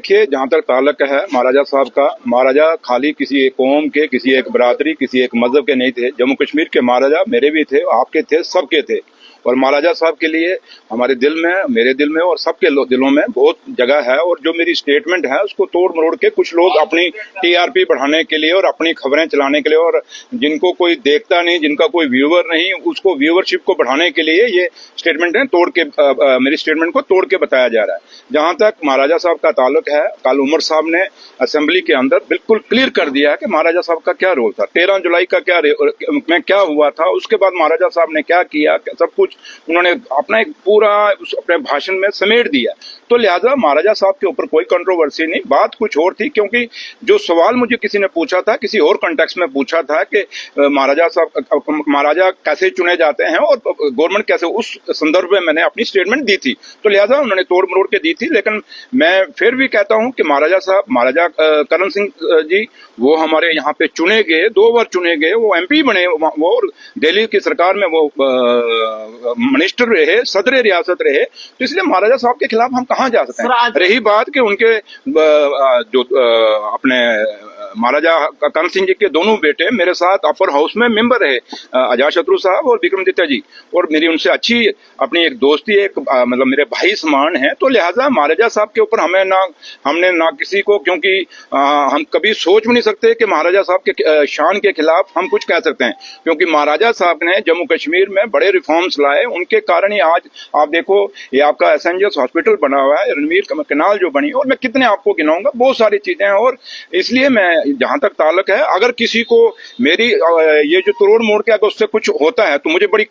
देखिए, जहाँ तक ताल्लुक है महाराजा साहब का, महाराजा खाली किसी एक कौम के, किसी एक बरादरी, किसी एक मजहब के नहीं थे। जम्मू कश्मीर के महाराजा मेरे भी थे, आपके थे, सबके थे। और महाराजा साहब के लिए हमारे दिल में, मेरे दिल में और सबके दिलों में बहुत जगह है। और जो मेरी स्टेटमेंट है उसको तोड़ मरोड़ के कुछ लोग अपनी टीआरपी बढ़ाने के लिए और अपनी खबरें चलाने के लिए, और जिनको कोई देखता नहीं, जिनका कोई व्यूअर नहीं, उसको व्यूअरशिप को बढ़ाने के लिए ये स्टेटमेंट है तोड़ के मेरी स्टेटमेंट को तोड़ के बताया जा रहा है। जहां तक महाराजा साहब का ताल्लुक है, कल उमर साहब ने असेंबली के अंदर बिल्कुल क्लियर कर दिया है कि महाराजा साहब का क्या रोल था, 13 जुलाई का क्या हुआ था, उसके बाद महाराजा साहब ने क्या किया, सब कुछ उन्होंने अपना एक पूरा अपने भाषण में समेट दिया। तो लिहाजा महाराजा साहब के ऊपर कोई कंट्रोवर्सी नहीं, बात कुछ और थी। क्योंकि जो सवाल मुझे किसी ने पूछा था, किसी और कॉन्टेक्स्ट में पूछा था कि महाराजा साहब, महाराजा कैसे चुने जाते हैं और गवर्नमेंट कैसे, उस संदर्भ में मैंने अपनी स्टेटमेंट दी थी। तो लिहाजा उन्होंने तोड़ मरोड़ के दी थी। लेकिन मैं फिर भी कहता हूं कि महाराजा साहब, महाराजा करण सिंह जी, वो हमारे यहाँ पे चुने गए, 2 बार चुने गए, वो एमपी बने, वो दिल्ली की सरकार में वो मिनिस्टर रहे, सदर रियासत रहे। तो इसलिए महाराजा साहब के खिलाफ हम कहाँ जा सकते हैं। रही बात कि उनके जो अपने महाराजा करण सिंह जी के दोनों बेटे मेरे साथ अपर हाउस में मेंबर रहे, अजातशत्रु साहब और विक्रमादित्य जी, और मेरी उनसे अच्छी अपनी एक दोस्ती, एक मतलब मेरे भाई समान है। तो लिहाजा महाराजा साहब के ऊपर हमने ना किसी को, क्योंकि हम कभी सोच भी नहीं सकते कि महाराजा साहब के शान के खिलाफ हम कुछ कह सकते हैं। क्योंकि महाराजा साहब ने जम्मू कश्मीर में बड़े रिफॉर्म्स लाए, उनके कारण ही आज आप देखो ये आपका एसएनजेएस हॉस्पिटल बना हुआ है, रणवीर कैनाल जो बनी, और मैं कितने आपको गिनाऊंगा, बहुत सारी चीजें हैं। और इसलिए मैं, जहां तक ताल्लुक है, अगर किसी को मेरी ये जो तोड़ मोड़ के अगर उससे कुछ होता है तो मुझे बड़ी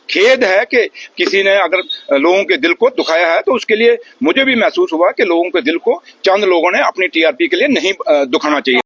खेद है कि किसी ने अगर लोगों के दिल को दुखाया है। तो उसके लिए मुझे भी महसूस हुआ कि लोगों के दिल को चंद लोगों ने अपनी टीआरपी के लिए नहीं दुखाना चाहिए।